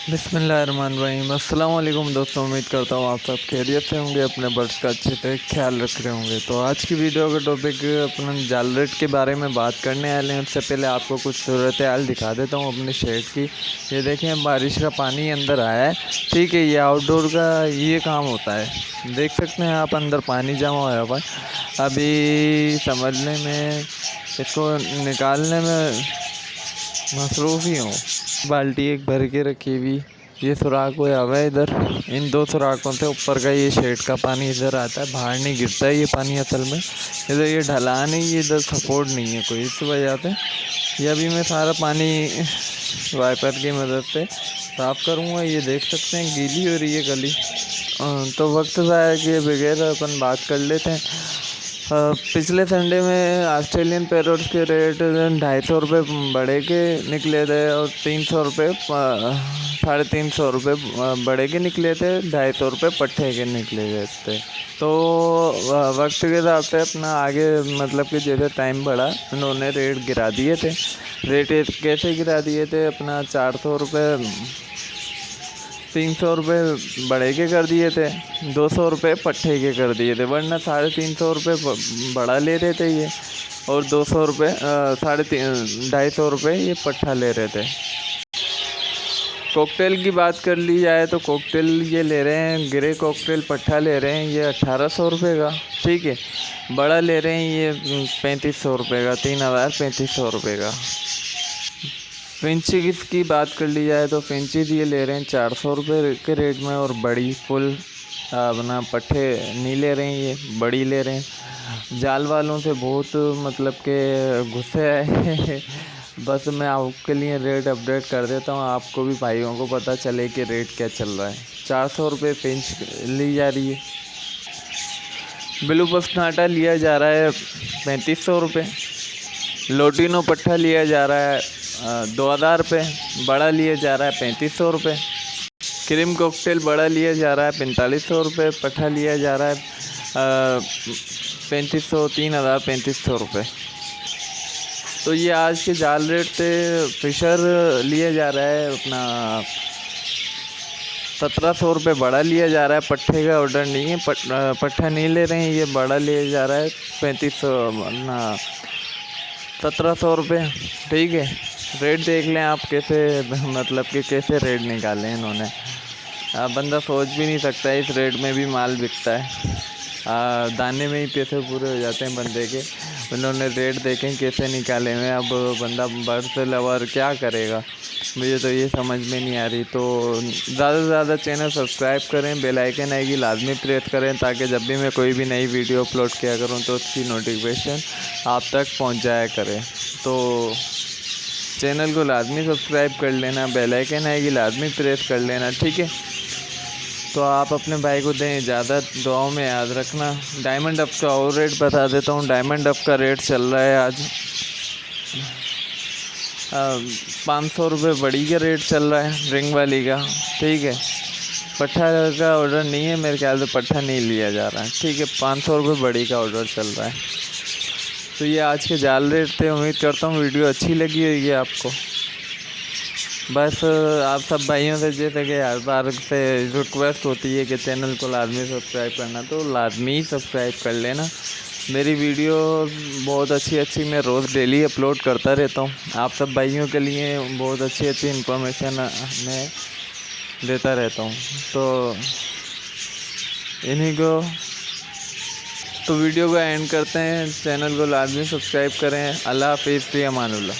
बिस्मिल्लाहिर्रहमानिर्रहीम। अस्सलाम वालेकुम दोस्तों, उम्मीद करता हूँ आप सब खैरियत से होंगे, अपने बर्ड्स का अच्छे से ख्याल रख रहे होंगे। तो आज की वीडियो का टॉपिक अपना जाल रेट के बारे में बात करने वाले हैं। उससे पहले आपको कुछ सूरत हाल दिखा देता हूँ अपने शेड की। ये देखें, बारिश का पानी अंदर आया है, ठीक है। ये आउटडोर का ये काम होता है, देख सकते हैं आप, अंदर पानी जमा हुआ हुआ है। अभी समझने में, इसको निकालने में मसरूफ़ ही हूँ। बाल्टी एक भर के रखी हुई, ये सुराख हुआ हुआ है इधर। इन दो सुराखों से ऊपर का ये शेड का पानी इधर आता है, बाहर नहीं गिरता है ये पानी असल में। इधर ये ढलान है, ये इधर सपोर्ट नहीं है कोई, इस वजह से ये अभी मैं सारा पानी वाइपर की मदद से साफ़ करूँगा। ये देख सकते हैं गीली हो रही है गली। तो वक्त ज़ाया किए बगैर अपन बात कर लेते हैं। पिछले संडे में ऑस्ट्रेलियन पैरोट्स के रेट 250 रुपये बढ़े के निकले थे और 300 रुपये 350 रुपये बढ़े के निकले थे, 250 रुपये पट्टे के निकले गए थे। तो वक्त के हिसाब से अपना आगे मतलब कि जैसे टाइम बढ़ा, उन्होंने रेट गिरा दिए थे। रेट कैसे गिरा दिए थे, अपना 400 रुपये 300 रुपये बढ़े के कर दिए थे, 200 रुपये पट्टे के कर दिए थे। वरना 350 रुपये बढ़ा ले रहे थे ये, और 200 रुपये 250 रुपये ये पट्टा ले रहे थे। कॉकटेल की बात कर ली जाए तो कॉकटेल ये ले रहे हैं, ग्रे कॉकटेल पट्टा ले रहे हैं ये 1800 रुपये का, ठीक है। बड़ा ले रहे हैं ये 3500 रुपये का, 3500 रुपये का। फिंचीज़ की बात कर ली जाए तो फिंचीज़ ये ले रहे हैं 400 रुपये के रेट में, और बड़ी फुल अपना पट्टे नहीं ले रहे हैं, ये बड़ी ले रहे हैं। जाल वालों से बहुत मतलब के गुस्से आए बस मैं आपके लिए रेट अपडेट कर देता हूँ, आपको भी भाइयों को पता चले कि रेट क्या चल रहा है। 400 रुपये फिंच ली जा रही है। ब्लू पसनाटा लिया जा रहा है 3500 रुपये। लोटिनो पट्टा लिया जा रहा है 2000 रुपये। बड़ा लिया जा रहा है 3500 रुपये। क्रीम कॉकटेल बड़ा लिया जा रहा है 4500 रुपये। पट्टा लिया जा रहा है 3500 3500 रुपये। तो ये आज के जाल रेट से फिशर लिया जा रहा है अपना 1700 रुपये बड़ा लिया जा रहा है। पट्टे का ऑर्डर नहीं है, पट्टा नहीं ले रहे हैं, ये बड़ा लिया जा रहा है 3500 1700 रुपये, ठीक है। रेट देख लें आप कैसे, मतलब कि कैसे रेट निकाले इन्होंने। बंदा सोच भी नहीं सकता इस रेट में भी माल बिकता है। दाने में ही पैसे पूरे हो जाते हैं बंदे के। उन्होंने रेट देखें कैसे निकाले हुए। अब बंदा बर्ड्स लवर क्या करेगा, मुझे तो ये समझ में नहीं आ रही। तो ज़्यादा से ज़्यादा चैनल सब्सक्राइब करें, बेल आइकन आएगी लाजमी प्रेस करें, ताकि जब भी मैं कोई भी नई वीडियो अपलोड किया करूं तो उसकी नोटिफिकेशन आप तक पहुंच जाया करे। तो चैनल को लाजमी सब्सक्राइब कर लेना, बेल आइकन आएगी लाजमी प्रेस कर लेना, ठीक है। तो आप अपने भाई को दें इजाज़त, दुआओं में याद रखना। डायमंड डफ का और रेट बता देता हूँ। डायमंड डफ का रेट चल रहा है आज 500 रुपये बड़ी का रेट चल रहा है, रिंग वाली का, ठीक है। पट्ठा का ऑर्डर नहीं है, मेरे ख्याल से पट्ठा नहीं लिया जा रहा है, ठीक है। 500 रुपये बड़ी का ऑर्डर चल रहा है। तो ये आज के जाल रेट थे। उम्मीद करता हूँ वीडियो अच्छी लगी होगी आपको। बस आप सब भाइयों से जैसे कि हर बार से रिक्वेस्ट होती है कि चैनल को लाजमी सब्सक्राइब करना, तो लाजमी सब्सक्राइब कर लेना। मेरी वीडियो बहुत अच्छी मैं रोज़ डेली अपलोड करता रहता हूँ। आप सब भाइयों के लिए बहुत अच्छी इन्फॉर्मेशन मैं देता रहता हूँ। तो इन्हीं को तो वीडियो को एंड करते हैं। चैनल को लाजमी सब्सक्राइब करें। अल्लाह हाफ़िज़, फ़ी अमानुल्लाह।